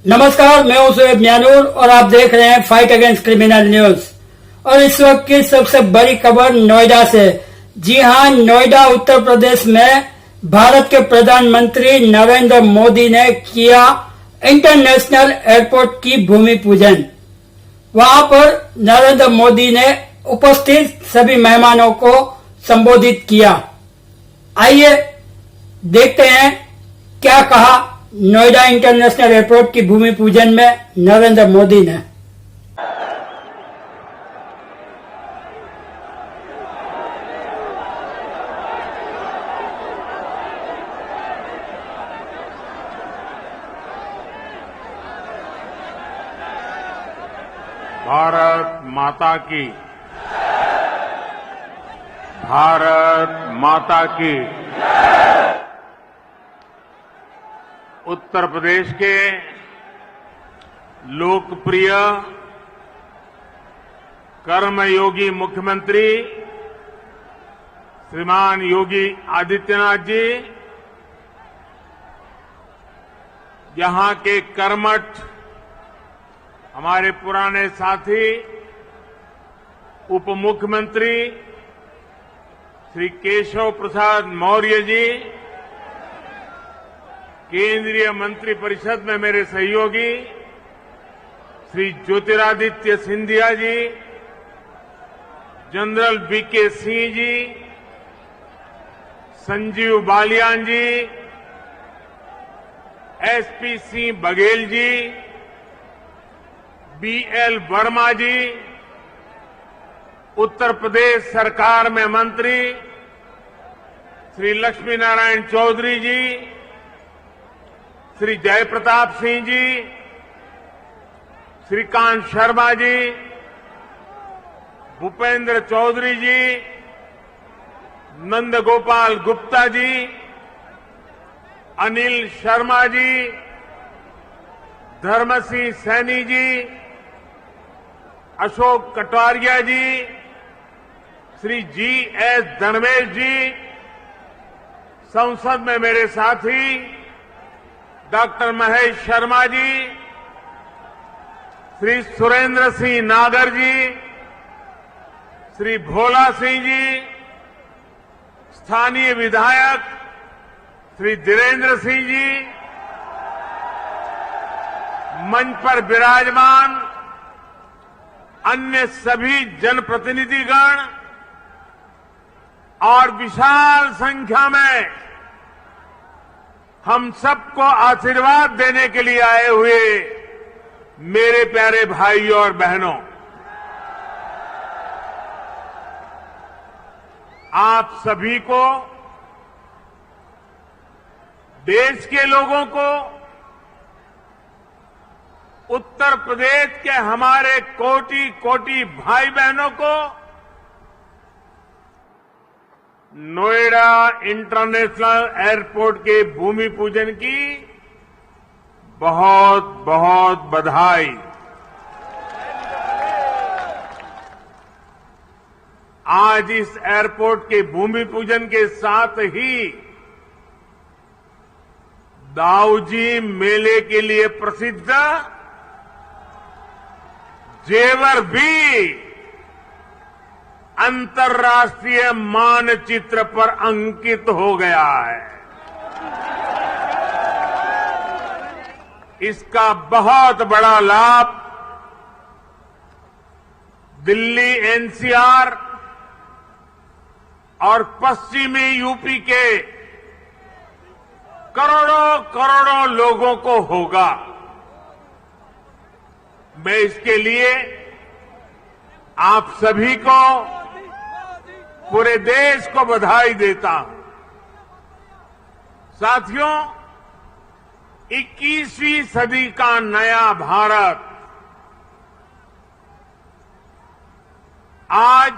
नमस्कार, मैं हूं सुएब म्यानूर और आप देख रहे हैं फाइट अगेंस्ट क्रिमिनल न्यूज। और इस वक्त की सबसे बड़ी खबर नोएडा से। जी हां, नोएडा उत्तर प्रदेश में भारत के प्रधानमंत्री नरेंद्र मोदी ने किया इंटरनेशनल एयरपोर्ट की भूमि पूजन। वहां पर नरेंद्र मोदी ने उपस्थित सभी मेहमानों को संबोधित किया। आइए देखते हैं क्या कहा नोएडा इंटरनेशनल एयरपोर्ट की भूमि पूजन में नरेंद्र मोदी ने। भारत माता की, भारत माता की। उत्तर प्रदेश के लोकप्रिय कर्मयोगी मुख्यमंत्री श्रीमान योगी आदित्यनाथ जी, यहां के कर्मठ हमारे पुराने साथी उप मुख्यमंत्री श्री केशव प्रसाद मौर्य जी, केंद्रीय मंत्रिपरिषद में मेरे सहयोगी श्री ज्योतिरादित्य सिंधिया जी, जनरल वीके सिंह जी, संजीव बालियान जी, एसपी सिंह बघेल जी, बीएल वर्मा जी, उत्तर प्रदेश सरकार में मंत्री श्री लक्ष्मी नारायण चौधरी जी, श्री जयप्रताप सिंह जी, श्रीकांत शर्मा जी, भूपेंद्र चौधरी जी, नंदगोपाल गुप्ता जी, अनिल शर्मा जी, धर्मसिंह सैनी जी, अशोक कटारिया जी, श्री जी.एस. धर्मेश जी, संसद में मेरे साथी डॉक्टर महेश शर्मा जी, श्री सुरेंद्र सिंह नागर जी, श्री भोला सिंह जी, स्थानीय विधायक श्री धीरेन्द्र सिंह जी, मंच पर विराजमान अन्य सभी जनप्रतिनिधिगण और विशाल संख्या में हम सबको आशीर्वाद देने के लिए आए हुए मेरे प्यारे भाइयों और बहनों, आप सभी को, देश के लोगों को, उत्तर प्रदेश के हमारे कोटि कोटि भाई बहनों को नोएडा इंटरनेशनल एयरपोर्ट के भूमि पूजन की बहुत बहुत बधाई। आज इस एयरपोर्ट के भूमि पूजन के साथ ही दाऊजी मेले के लिए प्रसिद्ध जेवर भी अंतर्राष्ट्रीय मानचित्र पर अंकित हो गया है। इसका बहुत बड़ा लाभ दिल्ली एनसीआर और पश्चिमी यूपी के करोड़ों करोड़ों लोगों को होगा। मैं इसके लिए आप सभी को, पूरे देश को बधाई देता हूं। साथियों, 21वीं सदी का नया भारत आज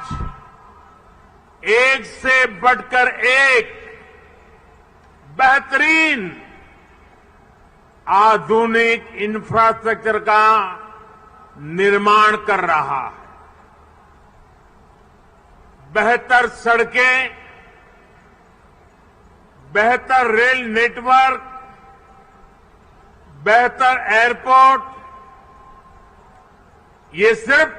एक से बढ़कर एक बेहतरीन आधुनिक इंफ्रास्ट्रक्चर का निर्माण कर रहा है। बेहतर सड़कें, बेहतर रेल नेटवर्क, बेहतर एयरपोर्ट, ये सिर्फ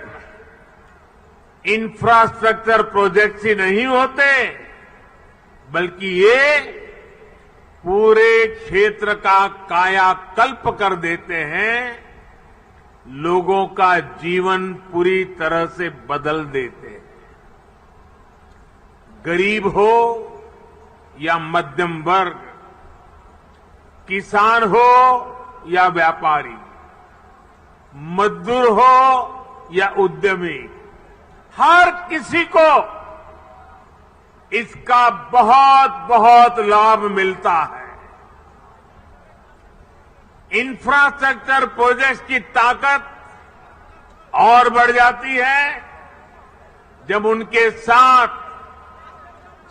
इंफ्रास्ट्रक्चर प्रोजेक्ट्स ही नहीं होते, बल्कि ये पूरे क्षेत्र का कायाकल्प कर देते हैं, लोगों का जीवन पूरी तरह से बदल देते हैं। गरीब हो या मध्यम वर्ग, किसान हो या व्यापारी, मजदूर हो या उद्यमी, हर किसी को इसका बहुत बहुत लाभ मिलता है। इंफ्रास्ट्रक्चर प्रोजेक्ट्स की ताकत और बढ़ जाती है जब उनके साथ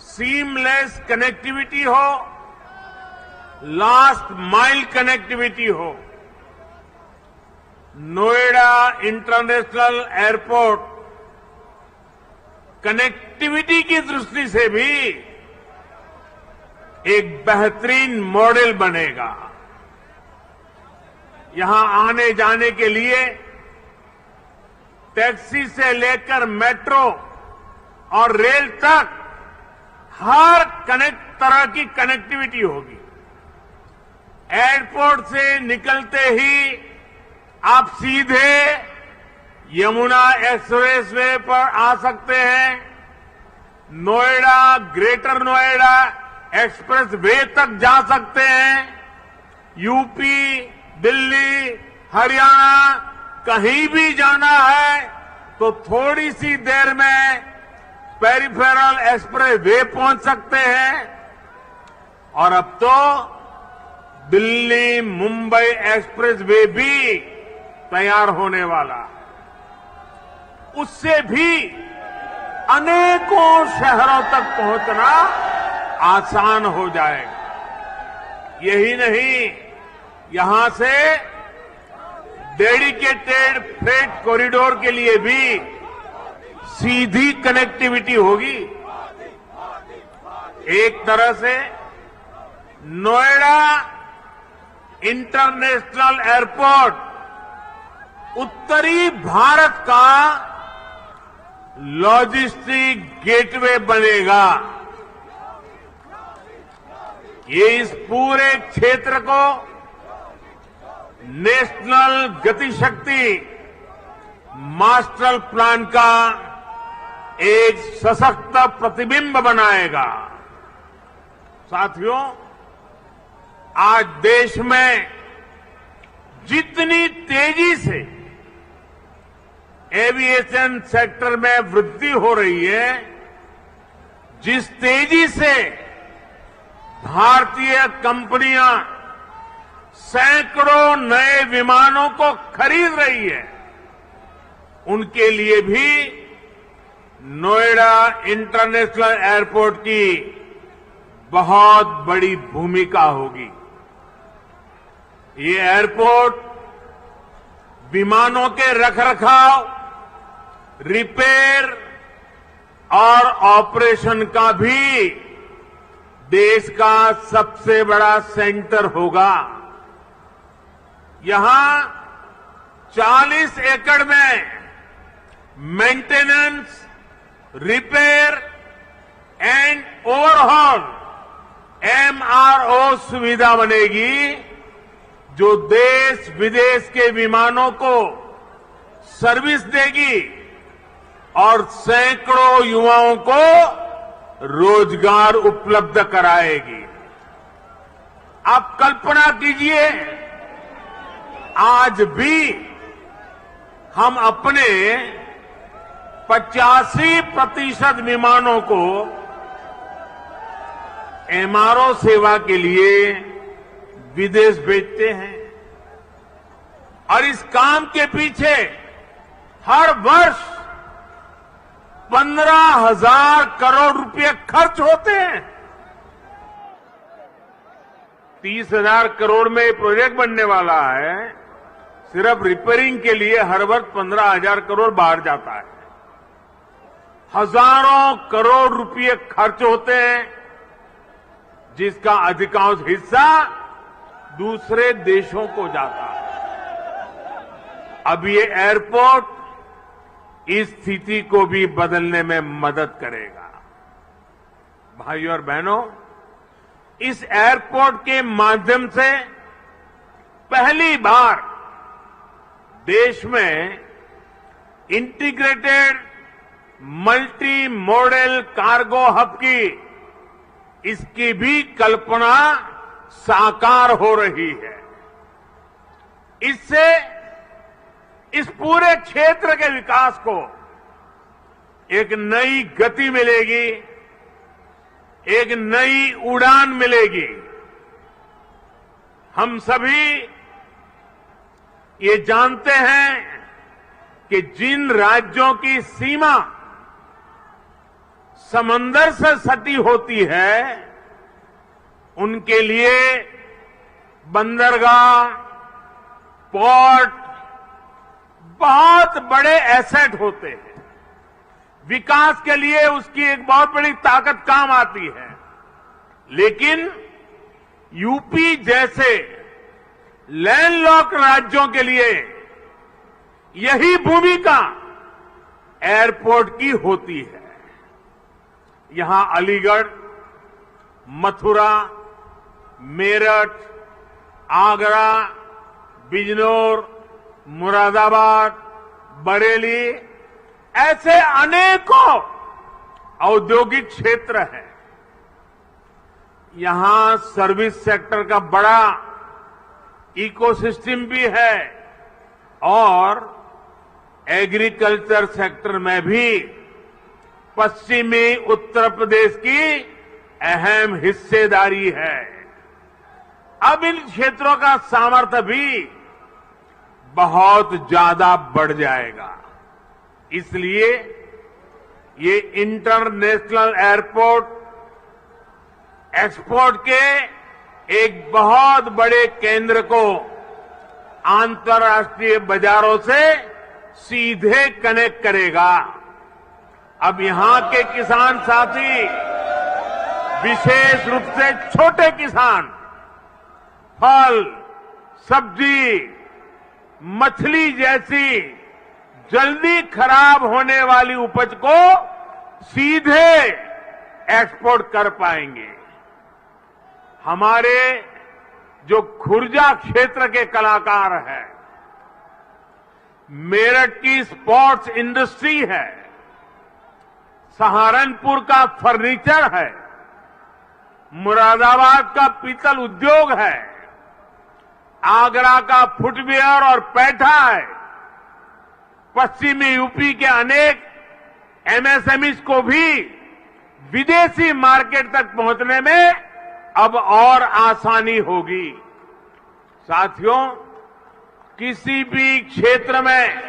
सीमलेस कनेक्टिविटी हो, लास्ट माइल कनेक्टिविटी हो। नोएडा इंटरनेशनल एयरपोर्ट कनेक्टिविटी की दृष्टि से भी एक बेहतरीन मॉडल बनेगा। यहां आने जाने के लिए टैक्सी से लेकर मेट्रो और रेल तक हर तरह की कनेक्टिविटी होगी। एयरपोर्ट से निकलते ही आप सीधे यमुना एक्सप्रेस वे पर आ सकते हैं। Noida, greater Noida express way तक जा सकते हैं। यूपी, दिल्ली, हरियाणा कहीं भी जाना है तो थोड़ी सी देर में पेरिफेरल एक्सप्रेस वे पहुंच सकते हैं। और अब तो दिल्ली मुंबई एक्सप्रेस वे भी तैयार होने वाला है। उससे भी अनेकों शहरों तक पहुंचना आसान हो जाएगा। यही नहीं, यहां से डेडिकेटेड फ्रेट कॉरिडोर के लिए भी सीधी कनेक्टिविटी होगी। एक तरह से नोएडा इंटरनेशनल एयरपोर्ट उत्तरी भारत का लॉजिस्टिक गेटवे बनेगा। ये इस पूरे क्षेत्र को नेशनल गतिशक्ति मास्टर प्लान का एक सशक्त प्रतिबिंब बनाएगा। साथियों, आज देश में जितनी तेजी से एविएशन सेक्टर में वृद्धि हो रही है, जिस तेजी से भारतीय कंपनियां सैकड़ों नए विमानों को खरीद रही है, उनके लिए भी नोएडा इंटरनेशनल एयरपोर्ट की बहुत बड़ी भूमिका होगी। ये एयरपोर्ट विमानों के रखरखाव, रिपेयर और ऑपरेशन का भी देश का सबसे बड़ा सेंटर होगा। यहां 40 एकड़ में maintenance, repair and overhaul MRO सुविधा बनेगी, जो देश विदेश के विमानों को सर्विस देगी और सैकड़ों युवाओं को रोजगार उपलब्ध कराएगी। आप कल्पना कीजिए, आज भी हम अपने 85% विमानों को MRO सेवा के लिए विदेश भेजते हैं। और इस काम के पीछे हर वर्ष 15,000 करोड़ रुपए खर्च होते हैं। 30,000 करोड़ में प्रोजेक्ट बनने वाला है। सिर्फ रिपेयरिंग के लिए हर वर्ष 15,000 करोड़ बाहर जाता है। हजारों करोड़ रुपए खर्च होते हैं, जिसका अधिकांश हिस्सा दूसरे देशों को जाता है। अब ये एयरपोर्ट इस स्थिति को भी बदलने में मदद करेगा। भाइयों और बहनों, इस एयरपोर्ट के माध्यम से पहली बार देश में integrated multi modal cargo hub की इसकी भी कल्पना साकार हो रही है। इससे इस पूरे क्षेत्र के विकास को एक नई गति मिलेगी, एक नई उड़ान मिलेगी। हम सभी ये जानते हैं कि जिन राज्यों की सीमा समंदर से सटी होती है, उनके लिए बंदरगाह, पोर्ट बहुत बड़े एसेट होते हैं। विकास के लिए उसकी एक बहुत बड़ी ताकत काम आती है। लेकिन यूपी जैसे लैंडलॉक राज्यों के लिए यही भूमिका एयरपोर्ट की होती है। यहां अलीगढ़, मथुरा, मेरठ, आगरा, बिजनौर, मुरादाबाद, बरेली ऐसे अनेकों औद्योगिक क्षेत्र हैं। यहां सर्विस सेक्टर का बड़ा इकोसिस्टम भी है और एग्रीकल्चर सेक्टर में भी पश्चिमी उत्तर प्रदेश की अहम हिस्सेदारी है। अब इन क्षेत्रों का सामर्थ्य भी बहुत ज्यादा बढ़ जाएगा। इसलिए ये इंटरनेशनल एयरपोर्ट एक्सपोर्ट के एक बहुत बड़े केंद्र को अंतर्राष्ट्रीय बाजारों से सीधे कनेक्ट करेगा। अब यहां के किसान साथी, विशेष रूप से छोटे किसान, फल, सब्जी, मछली जैसी जल्दी खराब होने वाली उपज को सीधे एक्सपोर्ट कर पाएंगे। हमारे जो खुर्जा क्षेत्र के कलाकार हैं, मेरठ की स्पोर्ट्स इंडस्ट्री है, सहारनपुर का फर्नीचर है, मुरादाबाद का पीतल उद्योग है, आगरा का फुटवियर और पैठा है, पश्चिमी यूपी के अनेक एमएसएमईज को भी विदेशी मार्केट तक पहुंचने में अब और आसानी होगी। साथियों, किसी भी क्षेत्र में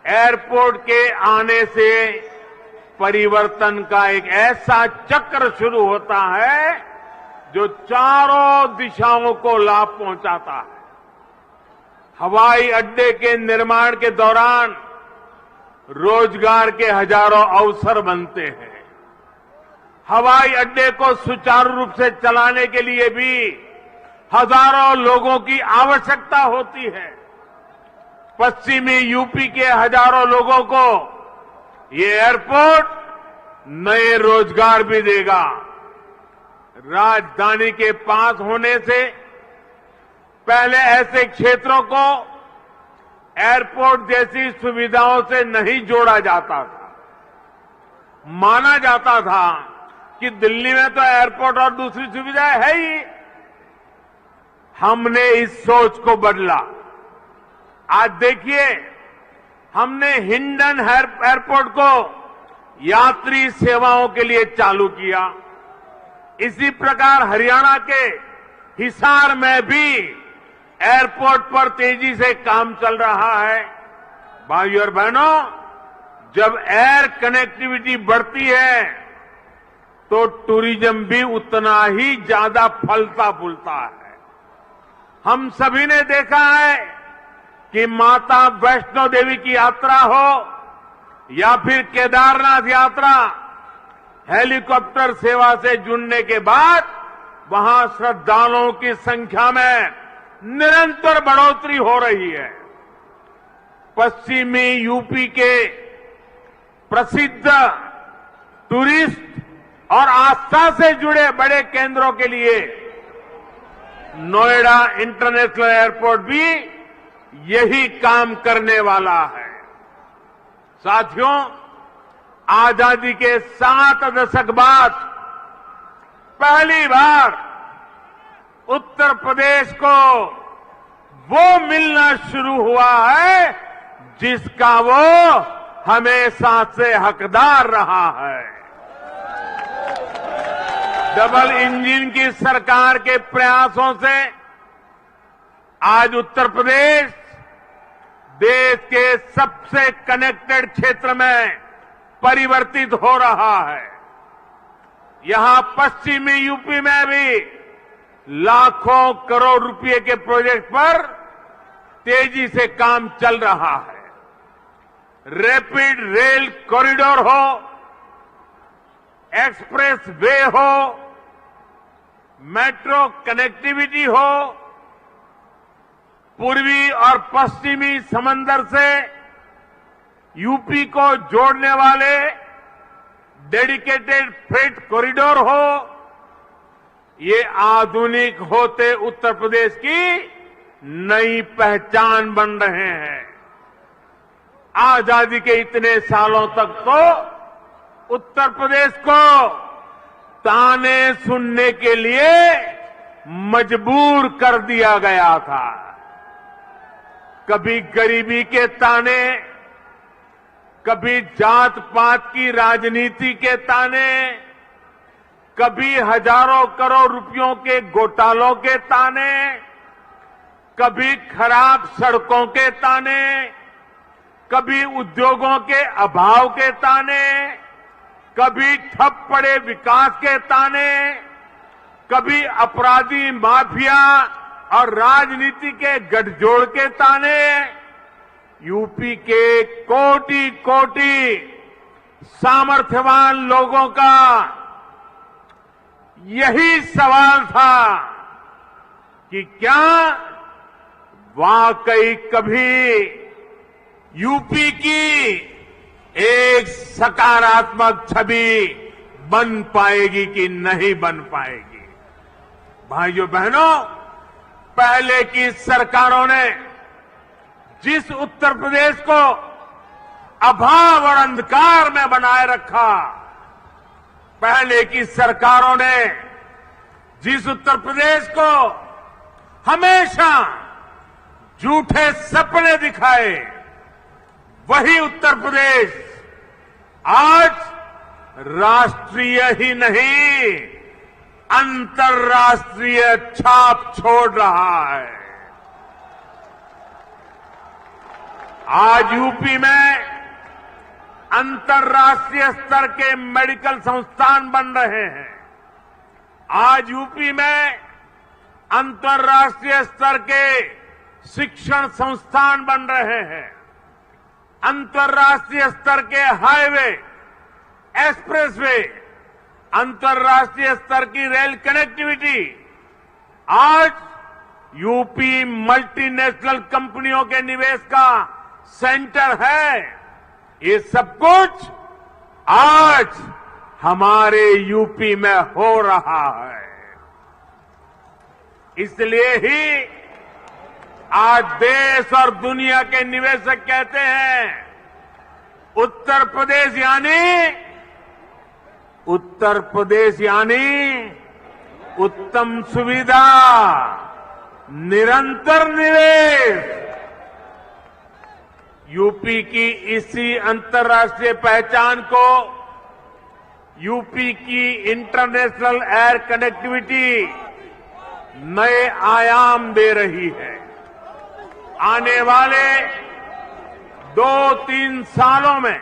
एयरपोर्ट के आने से परिवर्तन का एक ऐसा चक्र शुरू होता है जो चारों दिशाओं को लाभ पहुंचाता है। हवाई अड्डे के निर्माण के दौरान रोजगार के हजारों अवसर बनते हैं। हवाई अड्डे को सुचारू रूप से चलाने के लिए भी हजारों लोगों की आवश्यकता होती है। पश्चिमी यूपी के हजारों लोगों को ये एयरपोर्ट नए रोजगार भी देगा। राजधानी के पास होने से पहले ऐसे क्षेत्रों को एयरपोर्ट जैसी सुविधाओं से नहीं जोड़ा जाता था। माना जाता था कि दिल्ली में तो एयरपोर्ट और दूसरी सुविधाएं है ही। हमने इस सोच को बदला। आज देखिए, हमने हिंडन एयरपोर्ट को यात्री सेवाओं के लिए चालू किया। इसी प्रकार हरियाणा के हिसार में भी एयरपोर्ट पर तेजी से काम चल रहा है। भाइयों और बहनों, जब एयर कनेक्टिविटी बढ़ती है तो टूरिज्म भी उतना ही ज्यादा फलता फूलता है। हम सभी ने देखा है कि माता वैष्णो देवी की यात्रा हो या फिर केदारनाथ यात्रा, हेलीकॉप्टर सेवा से जुड़ने के बाद वहां श्रद्धालुओं की संख्या में निरंतर बढ़ोतरी हो रही है। पश्चिमी यूपी के प्रसिद्ध टूरिस्ट और आस्था से जुड़े बड़े केंद्रों के लिए नोएडा इंटरनेशनल एयरपोर्ट भी यही काम करने वाला है। साथियों, आजादी के 7 दशक बाद पहली बार उत्तर प्रदेश को वो मिलना शुरू हुआ है जिसका वो हमेशा से हकदार रहा है। डबल इंजन की सरकार के प्रयासों से आज उत्तर प्रदेश देश के सबसे कनेक्टेड क्षेत्र में परिवर्तित हो रहा है। यहां पश्चिमी यूपी में भी लाखों करोड़ रुपए के प्रोजेक्ट पर तेजी से काम चल रहा है। रैपिड रेल कॉरिडोर हो, एक्सप्रेस वे हो, मेट्रो कनेक्टिविटी हो, पूर्वी और पश्चिमी समंदर से यूपी को जोड़ने वाले डेडिकेटेड फ्रेट कॉरिडोर हो, ये आधुनिक होते उत्तर प्रदेश की नई पहचान बन रहे हैं। आजादी के इतने सालों तक तो उत्तर प्रदेश को ताने सुनने के लिए मजबूर कर दिया गया था। कभी गरीबी के ताने, कभी जात पात की राजनीति के ताने, कभी हजारों करोड़ रुपयों के घोटालों के ताने, कभी खराब सड़कों के ताने, कभी उद्योगों के अभाव के ताने, कभी ठप पड़े विकास के ताने, कभी अपराधी माफिया और राजनीति के गठजोड़ के ताने। यूपी के कोटि कोटि सामर्थ्यवान लोगों का यही सवाल था कि क्या वाकई कभी यूपी की एक सकारात्मक छवि बन पाएगी कि नहीं बन पाएगी। भाइयों बहनों, पहले की सरकारों ने जिस उत्तर प्रदेश को अभाव और अंधकार में बनाए रखा, पहले की सरकारों ने जिस उत्तर प्रदेश को हमेशा झूठे सपने दिखाए, वही उत्तर प्रदेश आज राष्ट्रीय ही नहीं अंतर्राष्ट्रीय छाप छोड़ रहा है। आज यूपी में अंतर्राष्ट्रीय स्तर के मेडिकल संस्थान बन रहे हैं। आज यूपी में अंतर्राष्ट्रीय स्तर के शिक्षण संस्थान बन रहे हैं। अंतर्राष्ट्रीय स्तर के हाईवे, एक्सप्रेसवे, अंतर्राष्ट्रीय स्तर की रेल कनेक्टिविटी, आज यूपी मल्टीनेशनल कंपनियों के निवेश का सेंटर है। ये सब कुछ आज हमारे यूपी में हो रहा है। इसलिए ही आज देश और दुनिया के निवेशक कहते हैं, उत्तर प्रदेश यानी उत्तम सुविधा, निरंतर निवेश। यूपी की इसी अंतर्राष्ट्रीय पहचान को यूपी की इंटरनेशनल एयर कनेक्टिविटी नए आयाम दे रही है। आने वाले 2-3 सालों में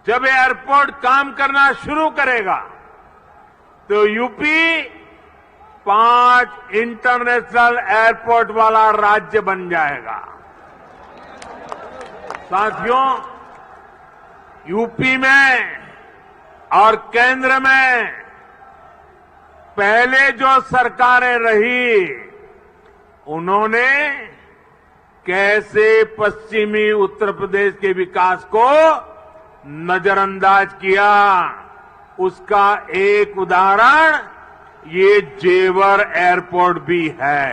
जब एयरपोर्ट काम करना शुरू करेगा तो यूपी 5 इंटरनेशनल एयरपोर्ट वाला राज्य बन जाएगा। साथियों, यूपी में और केंद्र में पहले जो सरकारें रही उन्होंने कैसे पश्चिमी उत्तर प्रदेश के विकास को नजरअंदाज किया, उसका एक उदाहरण ये जेवर एयरपोर्ट भी है।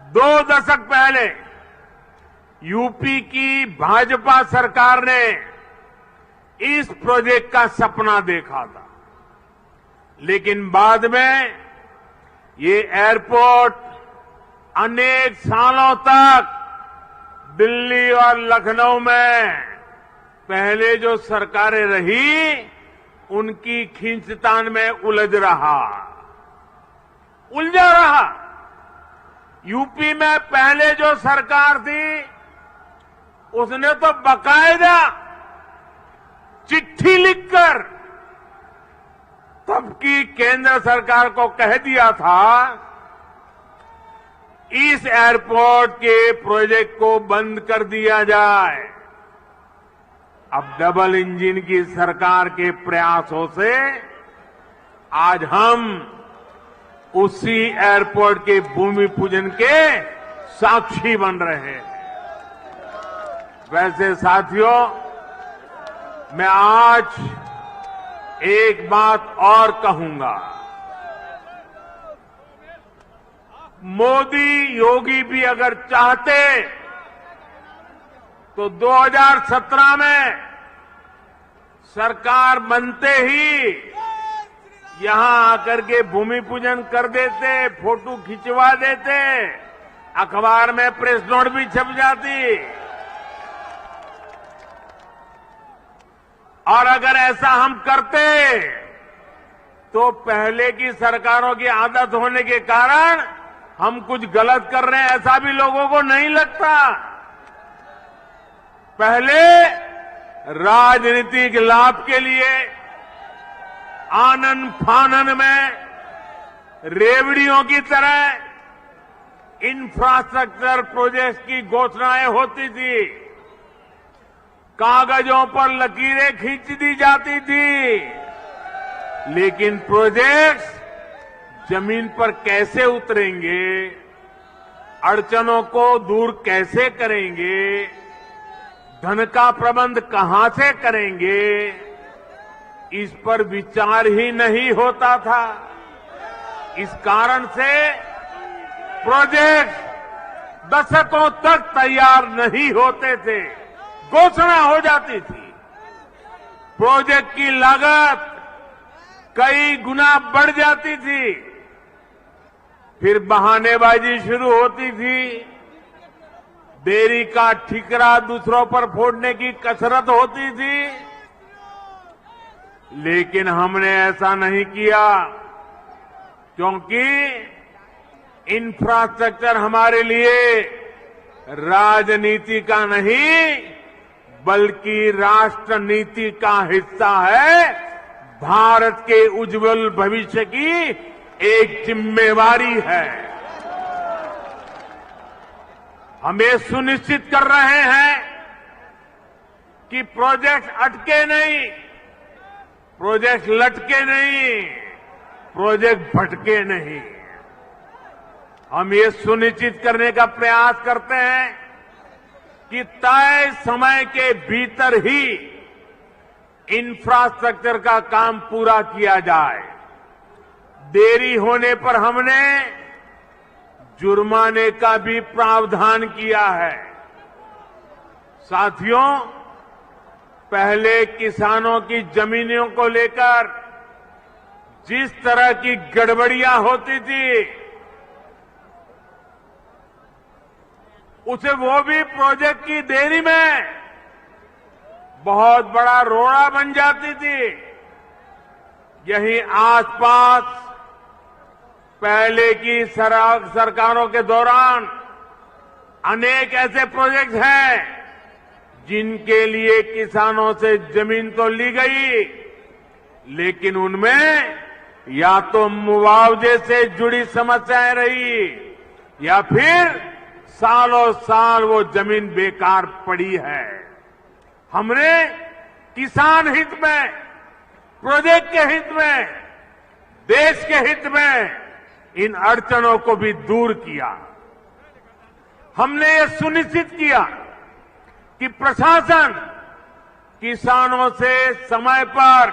2 दशक पहले यूपी की भाजपा सरकार ने इस प्रोजेक्ट का सपना देखा था, लेकिन बाद में ये एयरपोर्ट अनेक सालों तक दिल्ली और लखनऊ में पहले जो सरकारें रही उनकी खींचतान में उलझा रहा। यूपी में पहले जो सरकार थी उसने तो बकायदा चिट्ठी लिखकर तब की केंद्र सरकार को कह दिया था इस एयरपोर्ट के प्रोजेक्ट को बंद कर दिया जाए। अब डबल इंजन की सरकार के प्रयासों से आज हम उसी एयरपोर्ट के भूमि पूजन के साक्षी बन रहे हैं। वैसे साथियों, मैं आज एक बात और कहूंगा। मोदी योगी भी अगर चाहते तो 2017 में सरकार बनते ही यहां आकर के भूमि पूजन कर देते, फोटो खिंचवा देते, अखबार में प्रेस नोट भी छप जाती। और अगर ऐसा हम करते तो पहले की सरकारों की आदत होने के कारण हम कुछ गलत कर रहे हैं ऐसा भी लोगों को नहीं लगता। पहले राजनीतिक लाभ के लिए आनन फानन में रेवड़ियों की तरह इंफ्रास्ट्रक्चर प्रोजेक्ट की घोषणाएं होती थी, कागजों पर लकीरें खींच दी जाती थी, लेकिन प्रोजेक्ट्स जमीन पर कैसे उतरेंगे, अड़चनों को दूर कैसे करेंगे, धन का प्रबंध कहां से करेंगे, इस पर विचार ही नहीं होता था। इस कारण से प्रोजेक्ट दशकों तक तैयार नहीं होते थे, घोषणा हो जाती थी। प्रोजेक्ट की लागत कई गुना बढ़ जाती थी, फिर बहानेबाजी शुरू होती थी, देरी का ठिकरा दूसरों पर फोड़ने की कसरत होती थी। लेकिन हमने ऐसा नहीं किया, क्योंकि इंफ्रास्ट्रक्चर हमारे लिए राजनीति का नहीं बल्कि राष्ट्र नीति का हिस्सा है, भारत के उज्जवल भविष्य की एक जिम्मेवारी है। हम ये सुनिश्चित कर रहे हैं कि प्रोजेक्ट अटके नहीं, प्रोजेक्ट लटके नहीं, प्रोजेक्ट भटके नहीं। हम ये सुनिश्चित करने का प्रयास करते हैं कि तय समय के भीतर ही इंफ्रास्ट्रक्चर का काम पूरा किया जाए। देरी होने पर हमने जुर्माने का भी प्रावधान किया है। साथियों, पहले किसानों की जमीनों को लेकर जिस तरह की गड़बड़ियां होती थी, उसे वो भी प्रोजेक्ट की देरी में बहुत बड़ा रोड़ा बन जाती थी। यही आसपास पहले की सरकारों के दौरान अनेक ऐसे प्रोजेक्ट हैं जिनके लिए किसानों से जमीन तो ली गई, लेकिन उनमें या तो मुआवजे से जुड़ी समस्याएं रही या फिर सालों साल वो जमीन बेकार पड़ी है। हमने किसान हित में प्रोजेक्ट के हित में, देश के हित में इन अड़चनों को भी दूर किया। हमने ये सुनिश्चित किया कि प्रशासन किसानों से समय पर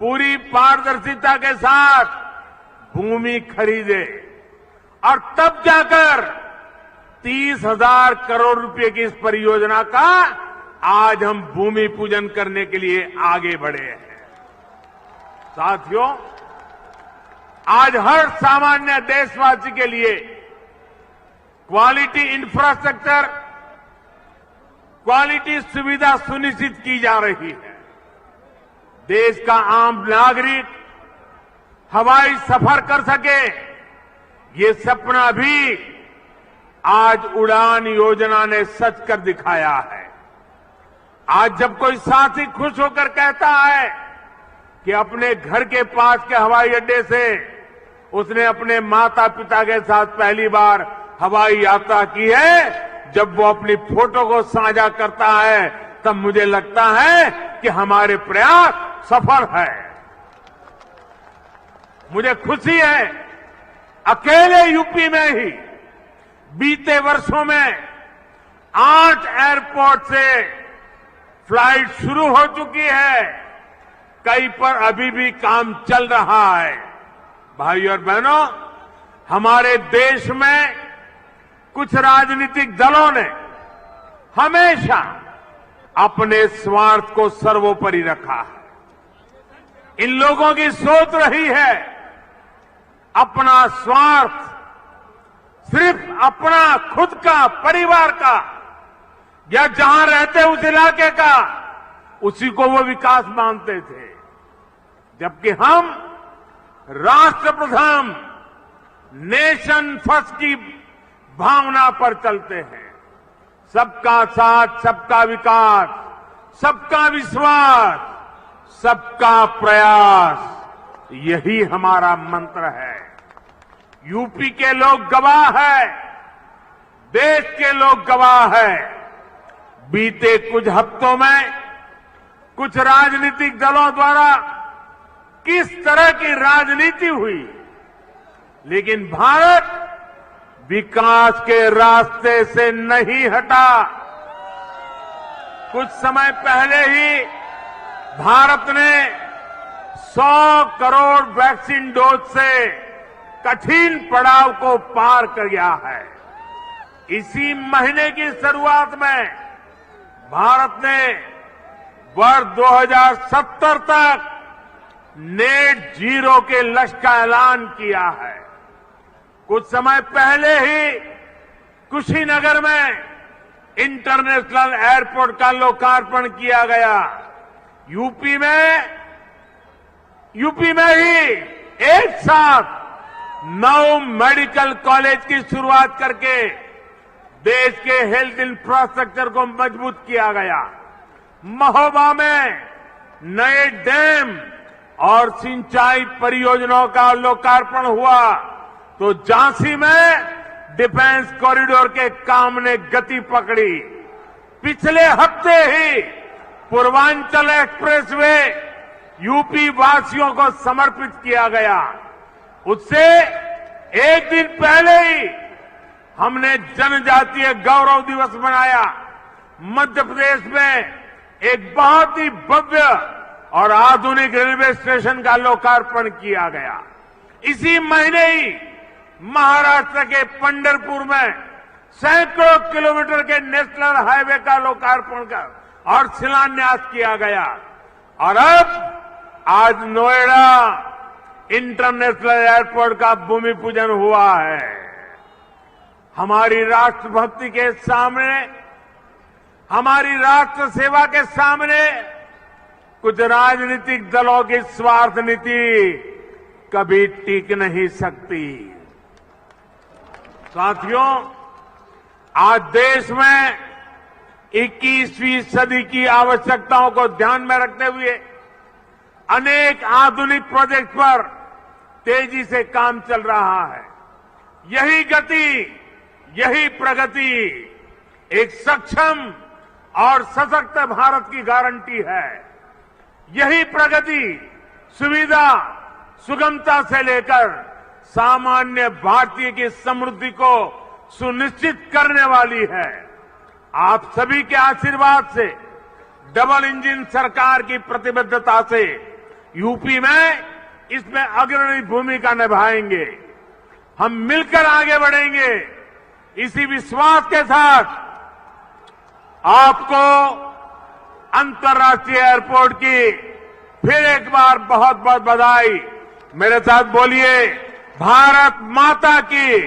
पूरी पारदर्शिता के साथ भूमि खरीदे और तब जाकर 30,000 करोड़ रुपए की इस परियोजना का आज हम भूमि पूजन करने के लिए आगे बढ़े हैं। साथियों, आज हर सामान्य देशवासी के लिए क्वालिटी इंफ्रास्ट्रक्चर, क्वालिटी सुविधा सुनिश्चित की जा रही है। देश का आम नागरिक हवाई सफर कर सके, ये सपना भी आज उड़ान योजना ने सच कर दिखाया है। आज जब कोई साथी खुश होकर कहता है कि अपने घर के पास के हवाई अड्डे से उसने अपने माता पिता के साथ पहली बार हवाई यात्रा की है, जब वो अपनी फोटो को साझा करता है, तब मुझे लगता है कि हमारे प्रयास सफल है। मुझे खुशी है, अकेले यूपी में ही बीते वर्षों में 8 एयरपोर्ट से फ्लाइट शुरू हो चुकी है, कई पर अभी भी काम चल रहा है। भाइयों और बहनों, हमारे देश में कुछ राजनीतिक दलों ने हमेशा अपने स्वार्थ को सर्वोपरि रखा है। इन लोगों की सोच रही है अपना स्वार्थ, सिर्फ अपना खुद का, परिवार का, या जहां रहते उस इलाके का, उसी को वो विकास मानते थे। जबकि हम राष्ट्र प्रथम, नेशन फर्स्ट की भावना पर चलते हैं। सबका साथ, सबका विकास, सबका विश्वास, सबका प्रयास, यही हमारा मंत्र है। यूपी के लोग गवाह है, देश के लोग गवाह है। बीते कुछ हफ्तों में कुछ राजनीतिक दलों द्वारा किस तरह की राजनीति हुई, लेकिन भारत विकास के रास्ते से नहीं हटा। कुछ समय पहले ही भारत ने 100 करोड़ वैक्सीन डोज से कठिन पड़ाव को पार कर गया है। इसी महीने की शुरुआत में भारत ने वर्ष 2070 तक नेट जीरो के लक्ष्य का ऐलान किया है। कुछ समय पहले ही कुशीनगर में इंटरनेशनल एयरपोर्ट का लोकार्पण किया गया। यूपी में ही एक साथ 9 मेडिकल कॉलेज की शुरुआत करके देश के हेल्थ इंफ्रास्ट्रक्चर को मजबूत किया गया। महोबा में नए डैम और सिंचाई परियोजनाओं का लोकार्पण हुआ, तो झांसी में डिफेंस कॉरिडोर के काम ने गति पकड़ी। पिछले हफ्ते ही पूर्वांचल एक्सप्रेसवे यूपी वासियों को समर्पित किया गया। उससे एक दिन पहले ही हमने जनजातीय गौरव दिवस मनाया। मध्य प्रदेश में एक बहुत ही भव्य और आधुनिक रेलवे स्टेशन का लोकार्पण किया गया। इसी महीने ही महाराष्ट्र के पंढरपुर में सैकड़ों किलोमीटर के नेशनल हाईवे का लोकार्पण कर और शिलान्यास किया गया। और अब आज नोएडा इंटरनेशनल एयरपोर्ट का भूमि पूजन हुआ है। हमारी राष्ट्रभक्ति के सामने, हमारी राष्ट्र सेवा के सामने कुछ राजनीतिक दलों की स्वार्थ नीति कभी टिक नहीं सकती। साथियों, आज देश में 21वीं सदी की आवश्यकताओं को ध्यान में रखते हुए अनेक आधुनिक प्रोजेक्ट पर तेजी से काम चल रहा है। यही गति, यही प्रगति एक सक्षम और सशक्त भारत की गारंटी है। यही प्रगति, सुविधा, सुगमता से लेकर सामान्य भारतीय की समृद्धि को सुनिश्चित करने वाली है। आप सभी के आशीर्वाद से, डबल इंजन सरकार की प्रतिबद्धता से यूपी में इसमें अग्रणी भूमिका निभाएंगे। हम मिलकर आगे बढ़ेंगे। इसी विश्वास के साथ आपको अंतर्राष्ट्रीय एयरपोर्ट की फिर एक बार बहुत बहुत बधाई। मेरे साथ बोलिए, भारत माता की,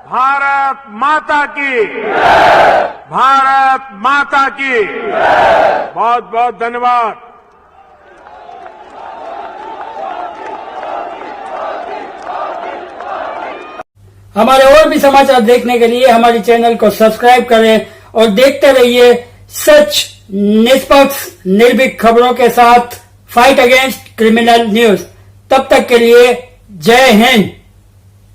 भारत माता की, भारत माता की। बहुत बहुत धन्यवाद। हमारे और भी समाचार देखने के लिए हमारे चैनल को सब्सक्राइब करें और देखते रहिए सच, निष्पक्ष, निर्भीक खबरों के साथ फाइट अगेंस्ट क्रिमिनल न्यूज। तब तक के लिए जय हिंद।